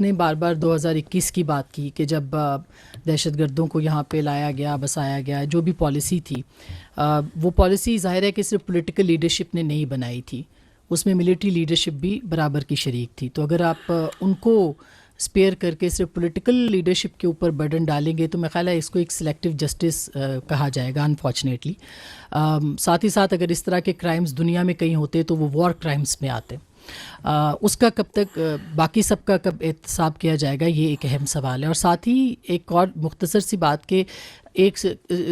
نے بار بار 2021 کی بات کی کہ جب دہشت گردوں کو یہاں پہ لایا گیا، بسایا گیا، جو بھی پالیسی تھی وہ پالیسی ظاہر ہے کہ صرف پولیٹیکل لیڈرشپ نے نہیں بنائی تھی، اس میں ملٹری لیڈرشپ بھی برابر کی شریک تھی. تو اگر آپ ان کو اسپیئر کر کے صرف پولیٹیکل لیڈرشپ کے اوپر برڈن ڈالیں گے تو میرا خیال ہے اس کو ایک سلیکٹیو جسٹس کہا جائے گا انفارچونیٹلی. ساتھ ہی ساتھ اگر اس طرح کے کرائمز دنیا میں کہیں ہوتے تو وہ وار کرائمز میں آتے. اس کا کب تک باقی سب کا کب احتساب کیا جائے گا، یہ ایک اہم سوال ہے. اور ساتھ ہی ایک اور مختصر سی بات کہ ایک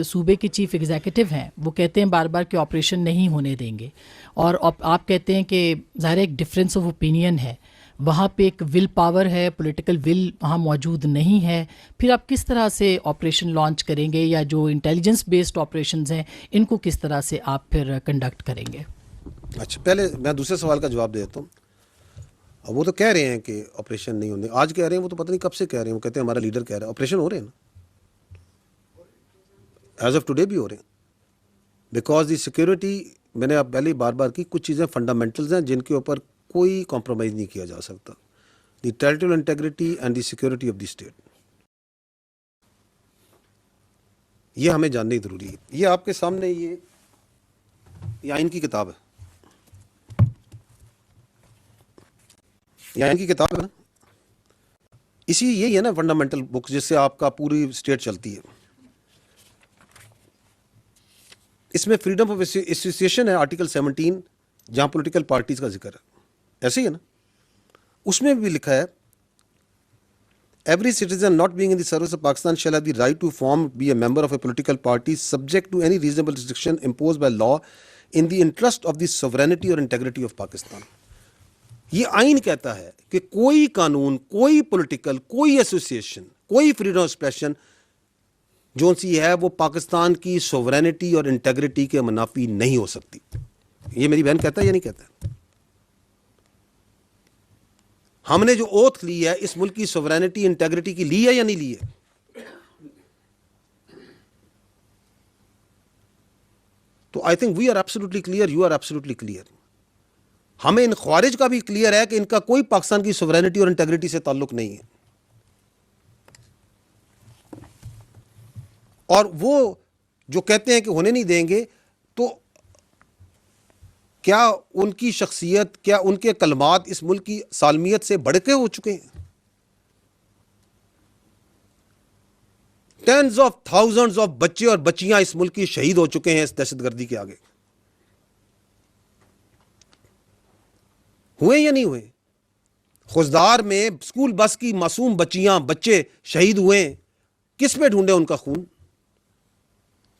صوبے کے چیف ایگزیکٹو ہیں، وہ کہتے ہیں بار بار کہ آپریشن نہیں ہونے دیں گے، اور آپ کہتے ہیں کہ ظاہر ایک ڈفرینس آف اوپینین ہے، وہاں پہ ایک ول پاور ہے، پولیٹیکل ول وہاں موجود نہیں ہے. پھر آپ کس طرح سے آپریشن لانچ کریں گے، یا جو انٹیلیجنس بیسڈ آپریشنز ہیں ان کو کس طرح سے آپ پھر کنڈکٹ کریں گے؟ اچھا، پہلے میں دوسرے سوال کا جواب دے دیتا ہوں. اب وہ تو کہہ رہے ہیں کہ آپریشن نہیں ہونے، آج کہہ رہے ہیں، وہ تو پتہ نہیں کب سے کہہ رہے ہیں. وہ کہتے ہیں ہمارا لیڈر کہہ رہا ہے. آپریشن ہو رہے ہیں نا، ایز آف ٹوڈے بھی ہو رہے ہیں. بیکاز دی سیکورٹی، میں نے اب پہلے بار بار کی، کچھ چیزیں فنڈامنٹلز ہیں جن کے اوپر کوئی کمپرومائز نہیں کیا جا سکتا. The territorial integrity and the security of the state, یہ ہمیں جاننا ہی ضروری ہے. یہ آپ کے سامنے یہ آئین کی کتاب ہے، یہ آئین کی کتاب ہے نا، اسی یہی ہے نا فنڈامنٹل بک جس سے آپ کا پوری اسٹیٹ چلتی ہے. اس میں فریڈم آف ایسوسیشن ہے آرٹیکل 17، جہاں پولیٹیکل پارٹیز کا ذکر ہے، ایسے ہی ہے نا. اس میں بھی لکھا ہے every citizen not being in the service of Pakistan shall have the right to form be a member of a political party subject to any reasonable restriction impose by law in the interest of the sovereignty اور integrity of Pakistan. یہ آئین کہتا ہے کہ کوئی قانون، کوئی political, کوئی ایسوسیشن، کوئی فریڈم آف ایکسپریشن جو سی ہے وہ پاکستان کی سوورینٹی اور انٹیگریٹی کے منافی نہیں ہو سکتی. یہ میری بہن کہتا ہے یا نہیں کہتا ہے؟ ہم نے جو اوتھ لی ہے اس ملک کی سوورینٹی انٹیگریٹی کی لی ہے یا نہیں لی ہے؟ تو I think we are absolutely clear, you are absolutely clear. ہمیں ان خوارج کا بھی کلیئر ہے کہ ان کا کوئی پاکستان کی سوورینٹی اور انٹیگریٹی سے تعلق نہیں ہے. اور وہ جو کہتے ہیں کہ ہونے نہیں دیں گے، تو کیا ان کی شخصیت، کیا ان کے کلمات اس ملک کی سالمیت سے بڑھ کے ہو چکے ہیں؟ ٹینز آف تھاؤزنڈز آف بچے اور بچیاں اس ملک کی شہید ہو چکے ہیں اس دہشت گردی کے آگے. ہوئے یا نہیں ہوئے؟ خوزدار میں اسکول بس کی معصوم بچیاں، بچے شہید ہوئے ہیں. کس پہ ڈھونڈے ان کا خون؟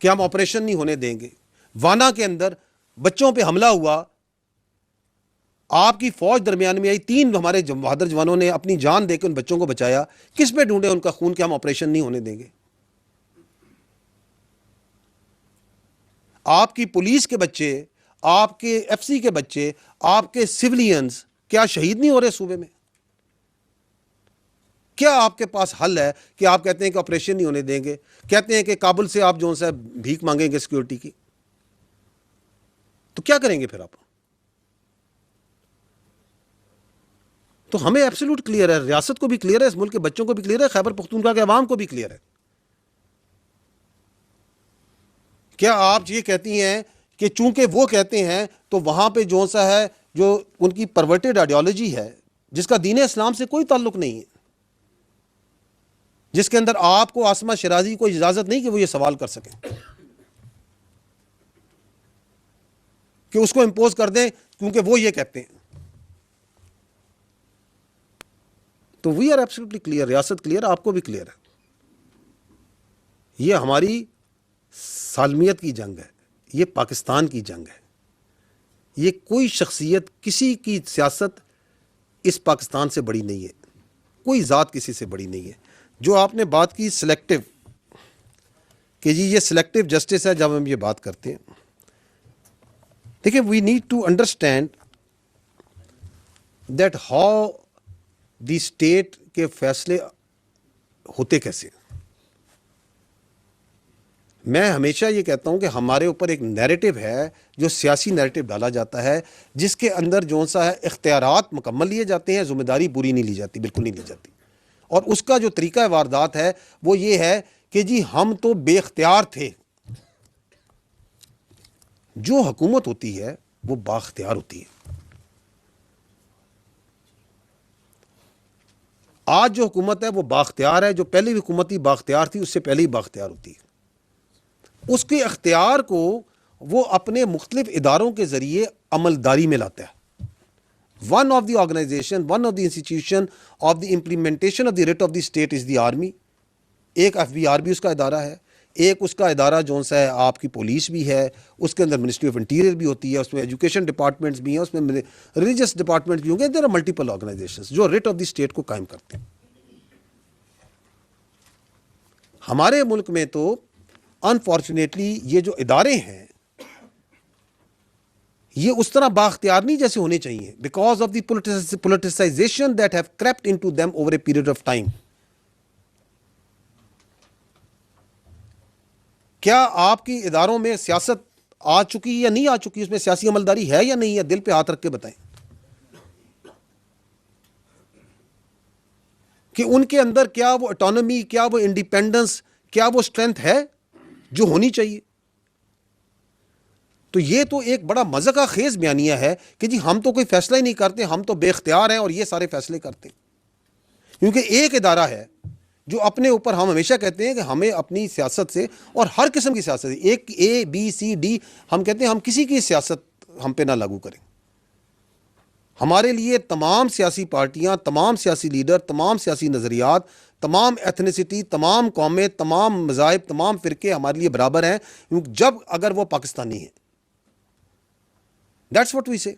کیا ہم آپریشن نہیں ہونے دیں گے؟ وانا کے اندر بچوں پہ حملہ ہوا، آپ کی فوج درمیان میں آئی، 3 ہمارے بہادر جوانوں نے اپنی جان دے کے ان بچوں کو بچایا. کس پہ ڈھونڈے ان کا خون کہ ہم آپریشن نہیں ہونے دیں گے؟ آپ کی پولیس کے بچے، آپ کے ایف سی کے بچے، آپ کے سولینز کیا شہید نہیں ہو رہے صوبے میں؟ کیا آپ کے پاس حل ہے کہ آپ کہتے ہیں کہ آپریشن نہیں ہونے دیں گے، کہتے ہیں کہ کابل سے آپ جو ہے بھیک مانگیں گے سیکورٹی کی؟ تو کیا کریں گے پھر آپ؟ تو ہمیں ایبسولوٹ کلیئر ہے، ریاست کو بھی کلیئر ہے، اس ملک کے بچوں کو بھی کلیئر ہے، خیبر پختونخوا کے عوام کو بھی کلیئر ہے. کیا آپ یہ کہتی ہیں کہ چونکہ وہ کہتے ہیں تو وہاں پہ جو سا ہے، جو ان کی پرورٹڈ آئیڈیالوجی ہے جس کا دین اسلام سے کوئی تعلق نہیں ہے، جس کے اندر آپ کو عاصمہ شیرازی کو اجازت نہیں کہ وہ یہ سوال کر سکیں، کہ اس کو امپوز کر دیں کیونکہ وہ یہ کہتے ہیں. تو وی آر ایبسولوٹلی کلیئر، ریاست کلیئر، آپ کو بھی کلیئر ہے. یہ ہماری سالمیت کی جنگ ہے، یہ پاکستان کی جنگ ہے. یہ کوئی شخصیت، کسی کی سیاست اس پاکستان سے بڑی نہیں ہے، کوئی ذات کسی سے بڑی نہیں ہے. جو آپ نے بات کی سلیکٹو، کہ جی یہ سلیکٹو جسٹس ہے، جب ہم یہ بات کرتے ہیں، دیکھیں we need to understand that how the state کے فیصلے ہوتے کیسے. میں ہمیشہ یہ کہتا ہوں کہ ہمارے اوپر ایک نیریٹو ہے جو سیاسی نیریٹو ڈالا جاتا ہے، جس کے اندر جو سا ہے اختیارات مکمل لیے جاتے ہیں، ذمہ داری پوری نہیں لی جاتی، بالکل نہیں لی جاتی. اور اس کا جو طریقہ واردات ہے وہ یہ ہے کہ جی ہم تو بے اختیار تھے. جو حکومت ہوتی ہے وہ بااختیار ہوتی ہے. آج جو حکومت ہے وہ بااختیار ہے. جو پہلی حکومت ہی بااختیار تھی اس سے پہلے ہی بااختیار ہوتی ہے. اس کے اختیار کو وہ اپنے مختلف اداروں کے ذریعے عملداری میں لاتا ہے. One of the organization, one of the institution of the implementation of the writ of the state is the army. ایک FBR بھی اس کا ادارہ ہے. ایک اس کا ادارہ جو سا ہے آپ کی پولیس بھی ہے. اس کے اندر منسٹری آف انٹیریئر بھی ہوتی ہے. اس میں ایجوکیشن ڈپارٹمنٹس بھی ہیں. اس میں ریلیجس ڈپارٹمنٹس بھی ہوں گے. دیر آر ملٹیپل آرگنائزیشنز جو ریٹ آف دی اسٹیٹ کو قائم کرتے ہیں. ہمارے ملک میں تو انفارچونیٹلی یہ جو ادارے ہیں یہ اس طرح بااختیار نہیں جیسے ہونے چاہیے, because of the politicization that have crept into them over a period of time. کیا آپ کی اداروں میں سیاست آ چکی یا نہیں آ چکی, اس میں سیاسی عملداری ہے یا نہیں ہے؟ دل پہ ہاتھ رکھ کے بتائیں کہ ان کے اندر کیا وہ اٹانومی, کیا وہ انڈیپینڈنس, کیا وہ اسٹرینتھ ہے جو ہونی چاہیے. تو یہ تو ایک بڑا مذاق خیز بیانیہ ہے کہ جی ہم تو کوئی فیصلہ ہی نہیں کرتے, ہم تو بے اختیار ہیں اور یہ سارے فیصلے کرتے ہیں. کیونکہ ایک ادارہ ہے جو اپنے اوپر, ہم ہمیشہ کہتے ہیں کہ ہمیں اپنی سیاست سے, اور ہر قسم کی سیاست سے, ایک A B C D, ہم کہتے ہیں ہم کسی کی سیاست ہم پہ نہ لاگو کریں. ہمارے لیے تمام سیاسی پارٹیاں, تمام سیاسی لیڈر, تمام سیاسی نظریات, تمام ایتھنیسٹی, تمام قومیں, تمام مذاہب, تمام فرقے ہمارے لیے برابر ہیں, جب اگر وہ پاکستانی ہیں. That's what we say.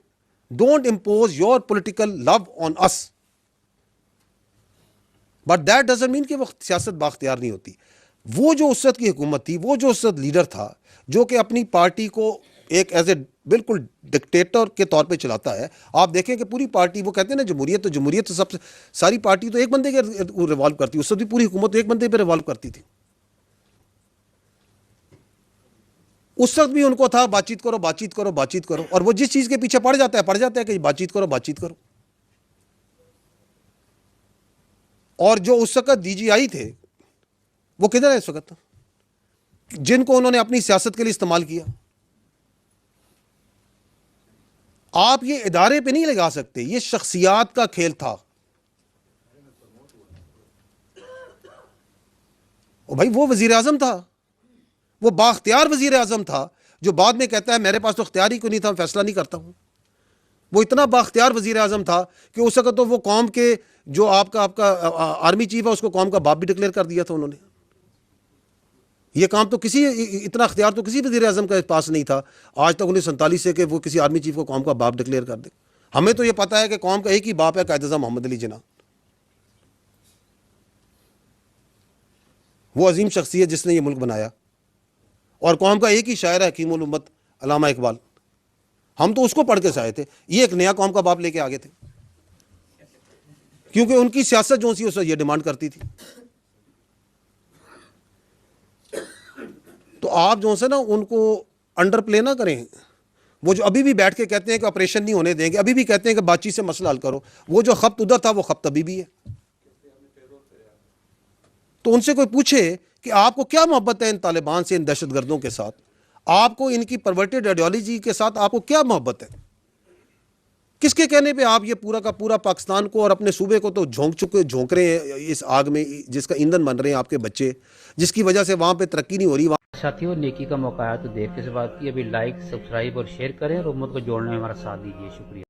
Don't impose your political love on us. But that doesn't mean کہ وہ سیاست بااختیار نہیں ہوتی. وہ جو اس وقت کی حکومت تھی, وہ جو اس وقت لیڈر تھا جو کہ اپنی پارٹی کو ایک ایز اے بالکل ڈکٹیٹر کے طور پہ چلاتا ہے. آپ دیکھیں کہ پوری پارٹی, وہ کہتے ہیں نا جمہوریت تو سب سے ساری پارٹی تو ایک بندے کے ریوالو کرتی, اس وقت بھی پوری حکومت تو ایک بندے پہ ریوالو کرتی تھی. اس وقت بھی ان کو تھا بات چیت کرو, بات چیت کرو, بات چیت کرو, اور وہ جس چیز کے پیچھے پڑ جاتا ہے کہ بات چیت کرو, بات چیت کرو. اور جو اس وقت DGI تھے وہ کدھر ہے اس وقت, جن کو انہوں نے اپنی سیاست کے لیے استعمال کیا. آپ یہ ادارے پہ نہیں لگا سکتے, یہ شخصیات کا کھیل تھا. بھائی وہ وزیر اعظم تھا, وہ بااختیار وزیر اعظم تھا جو بعد میں کہتا ہے میرے پاس تو اختیار ہی کوئی نہیں تھا, میں فیصلہ نہیں کرتا ہوں. وہ اتنا بااختیار وزیر اعظم تھا کہ اس وقت تو وہ قوم کے جو آپ کا آرمی چیف ہے اس کو قوم کا باپ بھی ڈکلیئر کر دیا تھا انہوں نے. یہ کام تو اتنا اختیار تو کسی وزیر اعظم کے پاس نہیں تھا آج تک 1947 سے کہ وہ کسی آرمی چیف کو قوم کا باپ ڈکلیئر کر دے. ہمیں تو یہ پتا ہے کہ قوم کا ایک ہی باپ ہے, قائد اعظم محمد علی جناح. وہ عظیم شخصیت جس نے یہ ملک بنایا, اور قوم کا ایک ہی شاعر ہے حکیم الامت علامہ اقبال. ہم تو اس کو پڑھ کے سے آئے تھے, یہ ایک نیا قوم کا باپ لے کے آگے تھے, کیونکہ ان کی سیاست جو سی اس یہ ڈیمانڈ کرتی تھی. تو آپ جو سے نا ان کو انڈر پلے نہ کریں. وہ جو ابھی بھی بیٹھ کے کہتے ہیں کہ آپریشن نہیں ہونے دیں گے, ابھی بھی کہتے ہیں کہ بات چیت سے مسئلہ حل کرو, وہ جو خبت ادھر تھا وہ خبت ابھی بھی ہے. تو ان سے کوئی پوچھے کہ آپ کو کیا محبت ہے ان طالبان سے, ان دہشت گردوں کے ساتھ, آپ کو ان کی پرورٹڈ آئیڈیالوجی کے ساتھ آپ کو کیا محبت ہے؟ کس کے کہنے پہ آپ یہ پورا کا پورا پاکستان کو اور اپنے صوبے کو تو جھونک رہے ہیں اس آگ میں, جس کا ایندھن بن رہے ہیں آپ کے بچے, جس کی وجہ سے وہاں پہ ترقی نہیں ہو رہی. ساتھیوں, نیکی کا موقع ہے تو دیکھ کے سے بات کی. ابھی لائک, سبسکرائب اور شیئر کریں اور امت کو جوڑنے میں ہمارا ساتھ دیجیے. شکریہ.